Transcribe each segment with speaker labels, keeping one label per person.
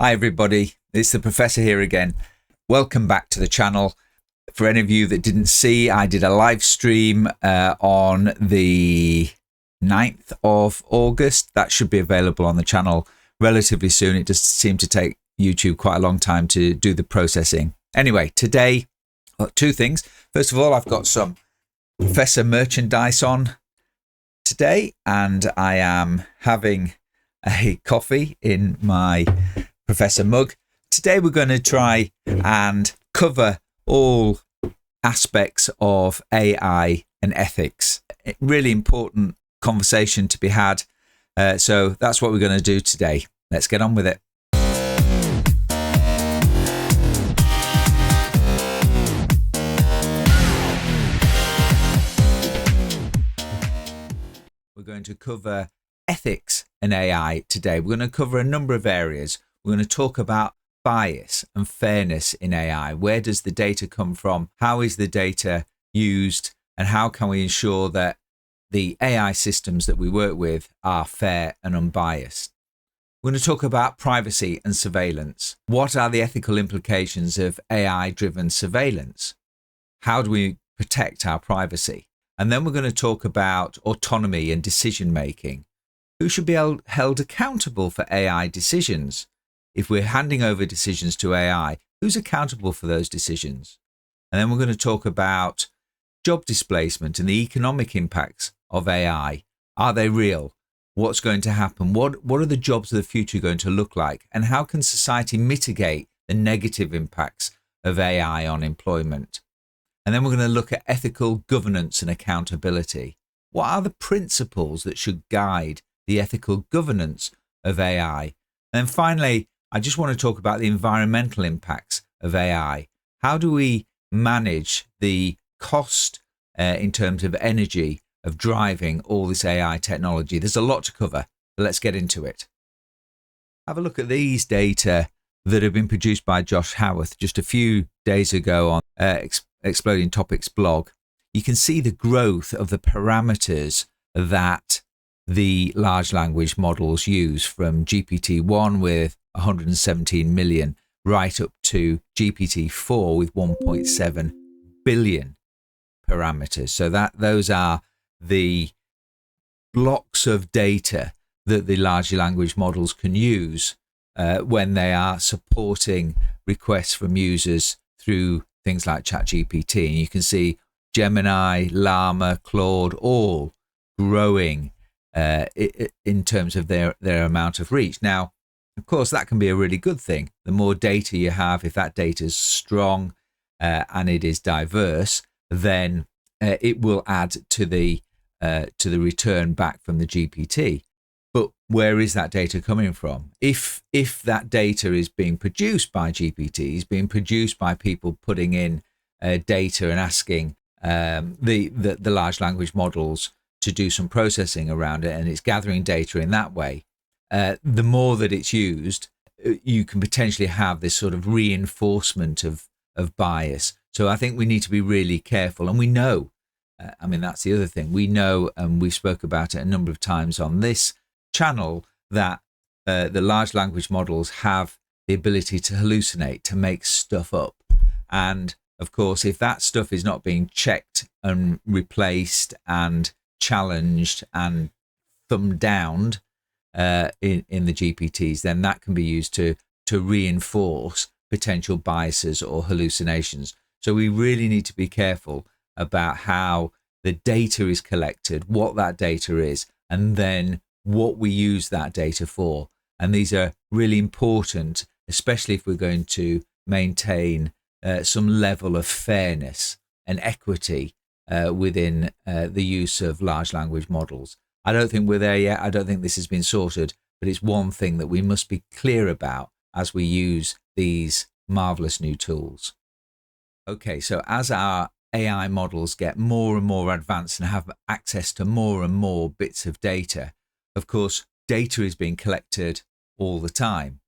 Speaker 1: Hi everybody, it's the Professor here again. Welcome back to the channel. For any of you that didn't see, I did a live stream on the 9th of August. That should be available on the channel relatively soon. It does seem to take YouTube quite a long time to do the processing. Anyway, today, two things. First of all, I've got some Professor merchandise on today, and I am having a coffee in my Professor mug. Today we're going to try and cover all aspects of AI and ethics. Really important conversation to be had. So that's what we're going to do today. Let's get on with it. We're going to cover ethics and AI today. We're going to cover a number of areas. We're going to talk about bias and fairness in AI. Where does the data come from? How is the data used? And how can we ensure that the AI systems that we work with are fair and unbiased? We're going to talk about privacy and surveillance. What are the ethical implications of AI-driven surveillance? How do we protect our privacy? And then we're going to talk about autonomy and decision-making. Who should be held accountable for AI decisions? If we're handing over decisions to AI, who's accountable for those decisions? And then we're going to talk about job displacement and the economic impacts of AI. Are they real? What's going to happen? What are the jobs of the future going to look like? And how can society mitigate the negative impacts of AI on employment? And then we're going to look at ethical governance and accountability. What are the principles that should guide the ethical governance of AI? And then finally, I just want to talk about the environmental impacts of AI. How do we manage the cost in terms of energy of driving all this AI technology? There's a lot to cover, but let's get into it. Have a look at these data that have been produced by Josh Howarth just a few days ago on Exploding Topics blog. You can see the growth of the parameters that the large language models use, from GPT-1 with 117 million right up to GPT-4 with 1.7 billion parameters. So those are the blocks of data that the large language models can use when they are supporting requests from users through things like Chat GPT. And you can see Gemini, Llama, Claude all growing in terms of their amount of reach. Now, of course, that can be a really good thing. The more data you have, if that data is strong and it is diverse, then it will add to the return back from the GPT. But where is that data coming from? If that data is being produced by GPTs, being produced by people putting in data and asking the large language models to do some processing around it, and it's gathering data in that way, the more that it's used, you can potentially have this sort of reinforcement of bias. So I think we need to be really careful. And we know, that's the other thing. We know, and we spoke about it a number of times on this channel, that the large language models have the ability to hallucinate, to make stuff up. And of course, if that stuff is not being checked and replaced and challenged and thumbed down in the GPTs, then that can be used to reinforce potential biases or hallucinations. So we really need to be careful about how the data is collected, what that data is, and then what we use that data for. And these are really important, especially if we're going to maintain some level of fairness and equity within the use of large language models. I don't think we're there yet. I don't think this has been sorted, but it's one thing that we must be clear about as we use these marvelous new tools. Okay, so as our AI models get more and more advanced and have access to more and more bits of data, of course, data is being collected all the time.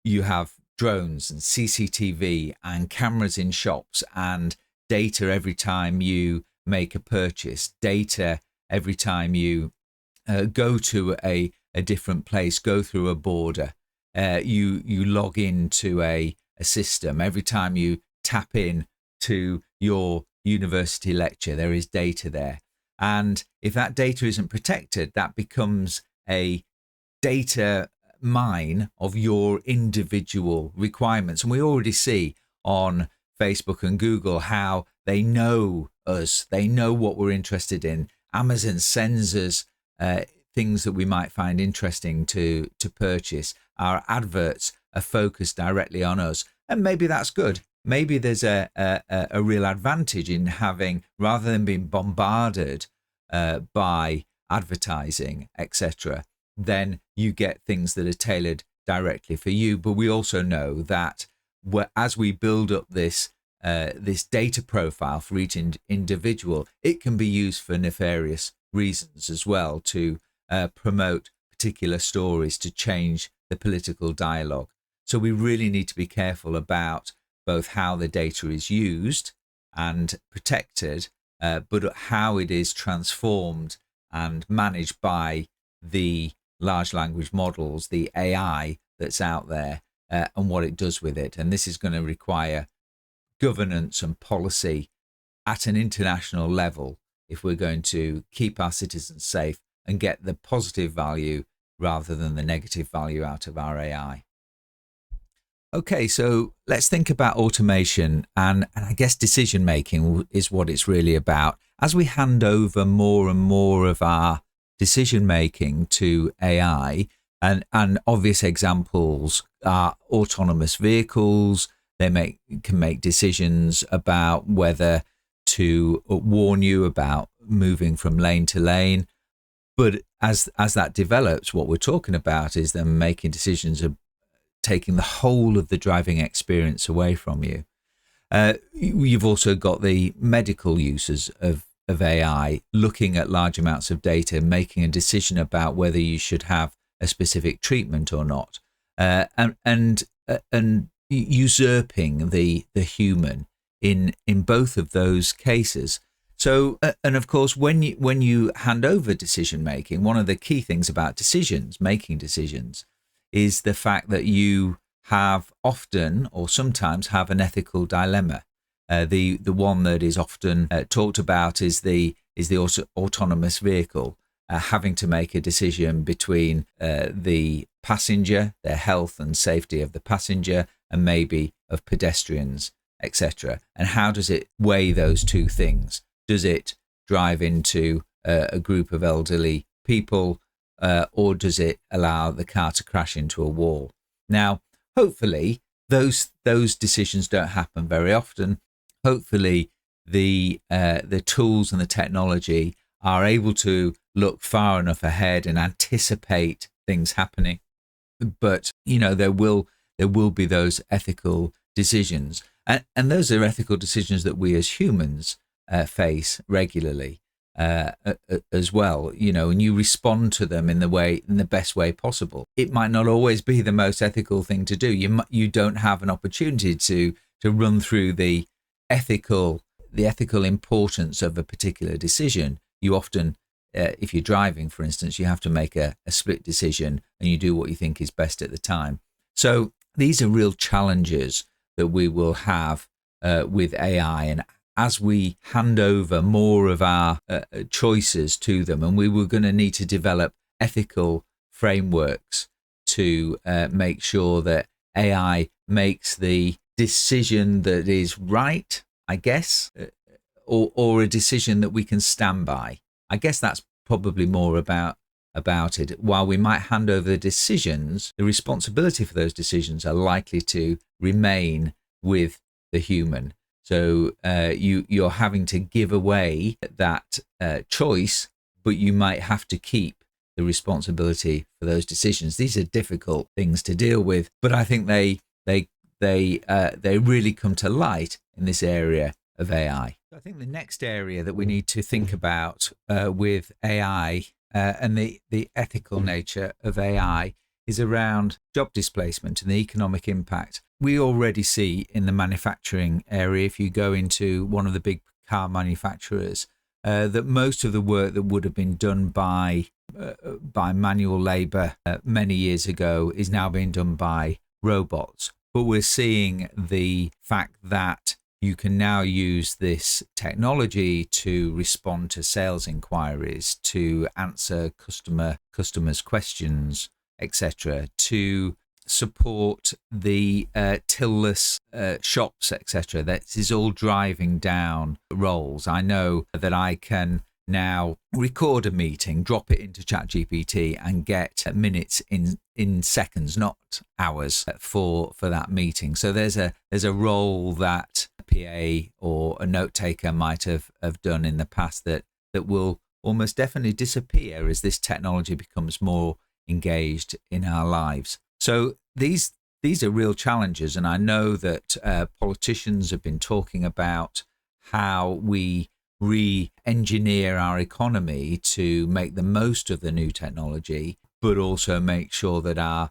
Speaker 1: You have drones and CCTV and cameras in shops, and data every time you make a purchase, data every time you go to a different place, go through a border. you log into a system. Every time you tap in to your university lecture, there is data there. And if that data isn't protected, that becomes a data mine of your individual requirements. And we already see on Facebook and Google how they know us, they know what we're interested in. Amazon sends us things that we might find interesting to purchase. Our adverts are focused directly on us, and maybe that's good. Maybe there's a real advantage in having, rather than being bombarded by advertising, etc., then you get things that are tailored directly for you. But we also know that as we build up this data profile for each individual, it can be used for nefarious reasons as well, to promote particular stories, to change the political dialogue. So we really need to be careful about both how the data is used and protected, but how it is transformed and managed by the large language models, the AI that's out there, and what it does with it. And this is going to require governance and policy at an international level if we're going to keep our citizens safe and get the positive value rather than the negative value out of our AI. Okay, so let's think about automation, and I guess decision making is what it's really about. As we hand over more and more of our decision making to AI, and obvious examples are autonomous vehicles. They can make decisions about whether to warn you about moving from lane to lane. But as that develops, what we're talking about is them making decisions of taking the whole of the driving experience away from you. You've also got the medical uses of AI, looking at large amounts of data, making a decision about whether you should have a specific treatment or not, and usurping the human in both of those cases. So, and of course, when you hand over decision making, one of the key things about making decisions, is the fact that you have often or sometimes have an ethical dilemma. The one that is often talked about is the autonomous vehicle, having to make a decision between the passenger, their health and safety of the passenger, and maybe of pedestrians, etc. And how does it weigh those two things? Does it drive into a group of elderly people, or does it allow the car to crash into a wall? Now, hopefully, those decisions don't happen very often. Hopefully, the tools and the technology are able to look far enough ahead and anticipate things happening. But there will be those ethical decisions, and those are ethical decisions that we as humans face regularly as well. And you respond to them in the best way possible. It might not always be the most ethical thing to do. You don't have an opportunity to run through the ethical importance of a particular decision. You often, if you're driving, for instance, you have to make a split decision, and you do what you think is best at the time. So these are real challenges that we will have with AI, and as we hand over more of our choices to them, and we were going to need to develop ethical frameworks to make sure that AI makes the decision that is right, I guess, or a decision that we can stand by. I guess that's probably more about it. While we might hand over the decisions, the responsibility for those decisions are likely to remain with the human. So you're having to give away that choice, but you might have to keep the responsibility for those decisions. These are difficult things to deal with, but I think they really come to light in this area of AI. I think the next area that we need to think about with AI and the ethical nature of AI is around job displacement and the economic impact. We already see in the manufacturing area, if you go into one of the big car manufacturers, that most of the work that would have been done by manual labor many years ago is now being done by robots. But we're seeing the fact that you can now use this technology to respond to sales inquiries, to answer customers' questions, etc., to support the till-less shops, etc. That is all driving down roles. I know that I can now record a meeting, drop it into Chat GPT, and get minutes in seconds, not hours, for that meeting. So there's a role that a PA or a note taker might have done in the past that will almost definitely disappear as this technology becomes more engaged in our lives. So these are real challenges, and I know that politicians have been talking about how we re-engineer our economy to make the most of the new technology, but also make sure that our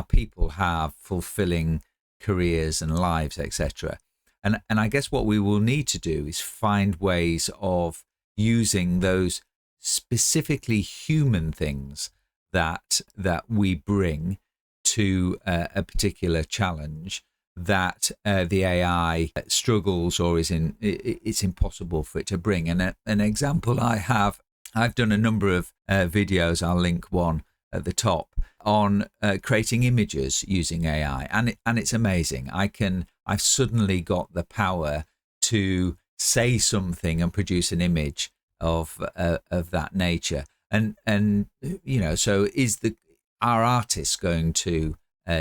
Speaker 1: people have fulfilling careers and lives, etc. And I guess what we will need to do is find ways of using those specifically human things that we bring to a particular challenge that the AI struggles or it's impossible for it to bring. And an example I've done a number of videos, I'll link one at the top, on creating images using AI, and it's amazing. I've suddenly got the power to say something and produce an image of that nature. And so are artists going to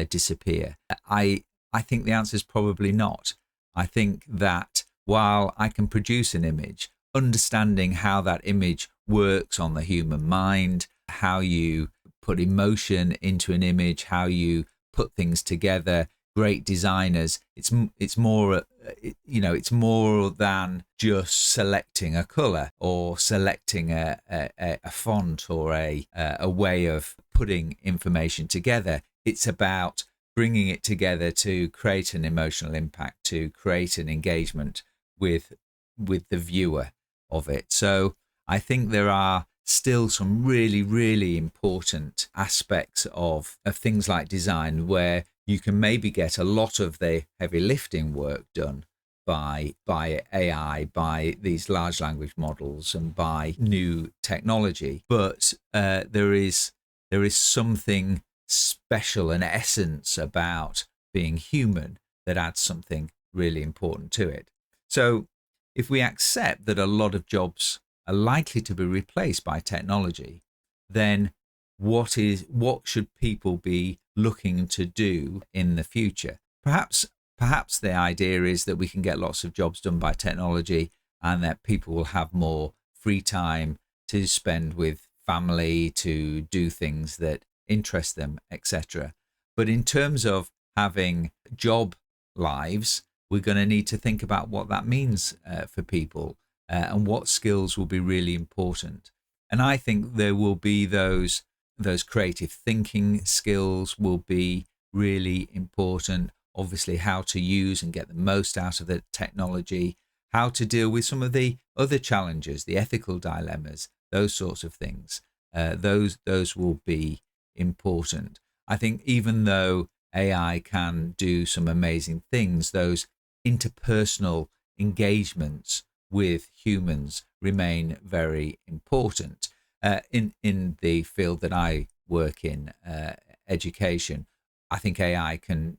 Speaker 1: disappear? I think the answer is probably not. I think that while I can produce an image, understanding how that image works on the human mind, how you put emotion into an image, how you put things together, great designers, it's more than just selecting a color or selecting a font or a way of putting information together. It's about bringing it together to create an emotional impact, to create an engagement with the viewer of it. So I think there are still some really, really important aspects of things like design where you can maybe get a lot of the heavy lifting work done by AI, by these large language models, and by new technology. But there is something special, an essence about being human that adds something really important to it. So if we accept that a lot of jobs are likely to be replaced by technology, then what should people be looking to do in the future? Perhaps the idea is that we can get lots of jobs done by technology and that people will have more free time to spend with family, to do things that interest them, etc. But in terms of having job lives, we're going to need to think about what that means for people and what skills will be really important. And I think there will be those creative thinking skills will be really important. Obviously, how to use and get the most out of the technology, how to deal with some of the other challenges, the ethical dilemmas, those sorts of things. Those will be important. I think even though AI can do some amazing things, those interpersonal engagements with humans remain very important. In the field that I work in, education, I think AI can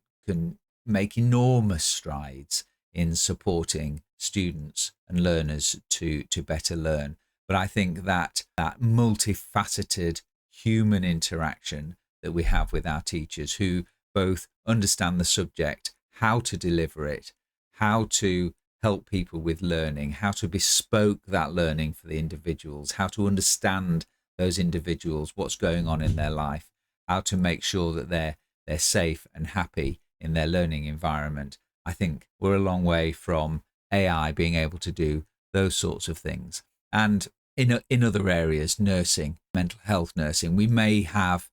Speaker 1: make enormous strides in supporting students and learners to better learn. But I think that multifaceted human interaction that we have with our teachers, who both understand the subject, how to deliver it, how to help people with learning, how to bespoke that learning for the individuals, how to understand those individuals, what's going on in their life, how to make sure that they're safe and happy in their learning environment. I think we're a long way from AI being able to do those sorts of things. And in other areas, nursing, mental health nursing, we may have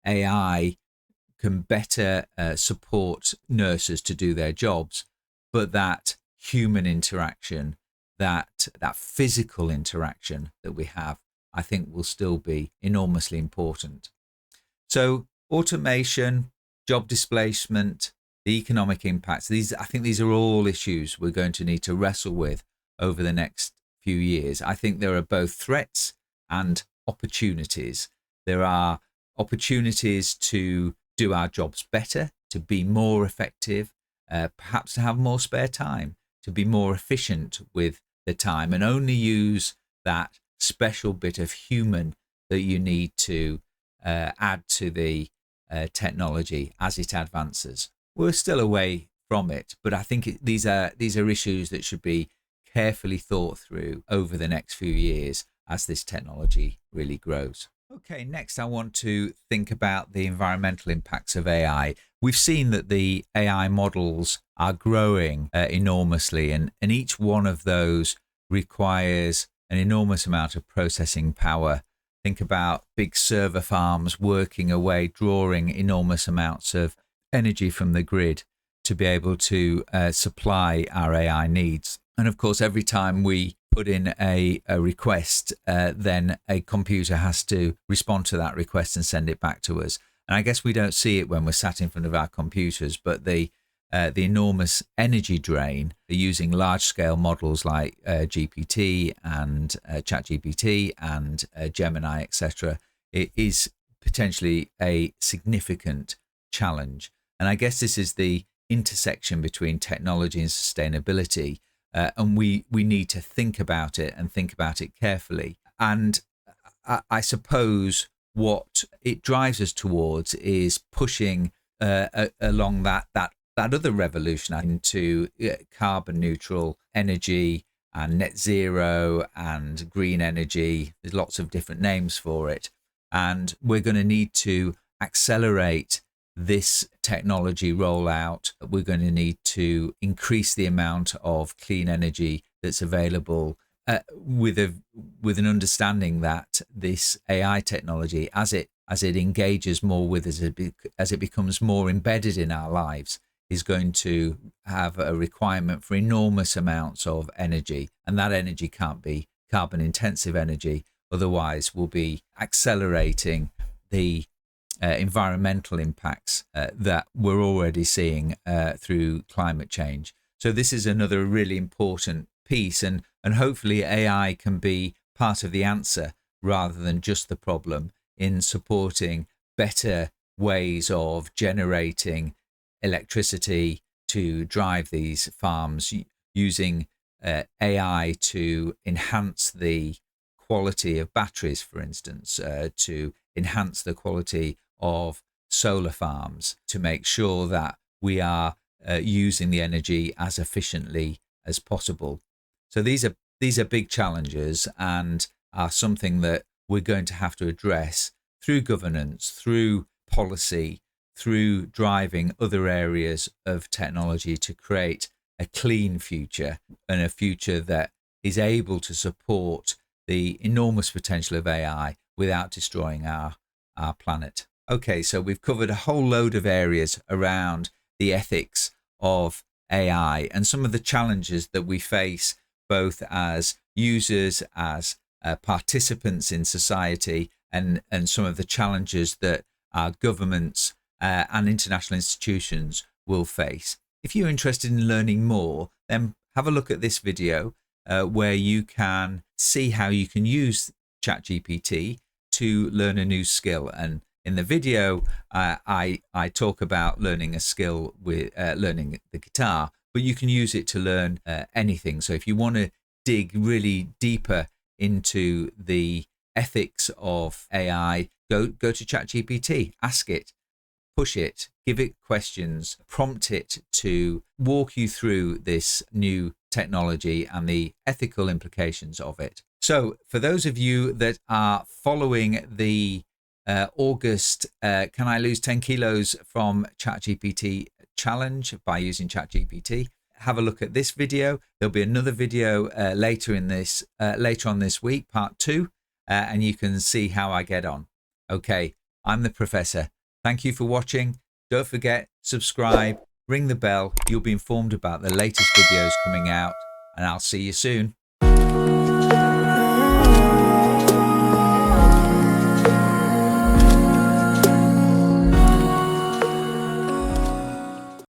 Speaker 1: AI can better support nurses to do their jobs, but that human interaction that physical interaction that we have, I think will still be enormously important. So automation, job displacement, the economic impacts, I think these are all issues we're going to need to wrestle with over the next few years. I think there are both threats and opportunities. There are opportunities to do our jobs better, to be more effective, perhaps to have more spare time, to be more efficient with the time, and only use that special bit of human that you need to add to the technology as it advances. We're still away from it, but I think these are issues that should be carefully thought through over the next few years as this technology really grows. Okay, next I want to think about the environmental impacts of AI. We've seen that the AI models are growing enormously, and each one of those requires an enormous amount of processing power. Think about big server farms working away, drawing enormous amounts of energy from the grid to be able to supply our AI needs. And of course, every time we put in a request, then a computer has to respond to that request and send it back to us. And I guess we don't see it when we're sat in front of our computers, but the enormous energy drain using large-scale models like GPT and Chat GPT and Gemini, etc., it is potentially a significant challenge. And I guess this is the intersection between technology and sustainability. And we need to think about it and think about it carefully. And I suppose what it drives us towards is pushing along that other revolution into carbon neutral energy and net zero and green energy. There's lots of different names for it. And we're going to need to accelerate this technology rollout. We're going to need to increase the amount of clean energy that's available with an understanding that this AI technology, as it engages more with us, as it becomes more embedded in our lives, is going to have a requirement for enormous amounts of energy, and that energy can't be carbon intensive energy. Otherwise, we'll be accelerating the environmental impacts that we're already seeing through climate change. So this is another really important piece, and hopefully AI can be part of the answer rather than just the problem in supporting better ways of generating electricity to drive these farms, using AI to enhance the quality of batteries, for instance, to enhance the quality of solar farms, to make sure that we are using the energy as efficiently as possible. So these are big challenges and are something that we're going to have to address through governance, through policy, through driving other areas of technology to create a clean future, and a future that is able to support the enormous potential of AI without destroying our planet. Okay, so we've covered a whole load of areas around the ethics of AI and some of the challenges that we face both as users, as participants in society, and some of the challenges that our governments and international institutions will face. If you're interested in learning more, then have a look at this video where you can see how you can use Chat GPT to learn a new skill. And in the video, I talk about learning a skill with learning the guitar, but you can use it to learn anything. So if you want to dig really deeper into the ethics of AI, go to Chat GPT, ask it, push it, give it questions, prompt it to walk you through this new technology and the ethical implications of it. So for those of you that are following the August Can I Lose 10 Kilos from ChatGPT challenge by using ChatGPT, have a look at this video. There'll be another video later on this week, part 2, and you can see how I get on. Okay, I'm the Professor. Thank you for watching. Don't forget, subscribe, ring the bell. You'll be informed about the latest videos coming out, and I'll see you soon.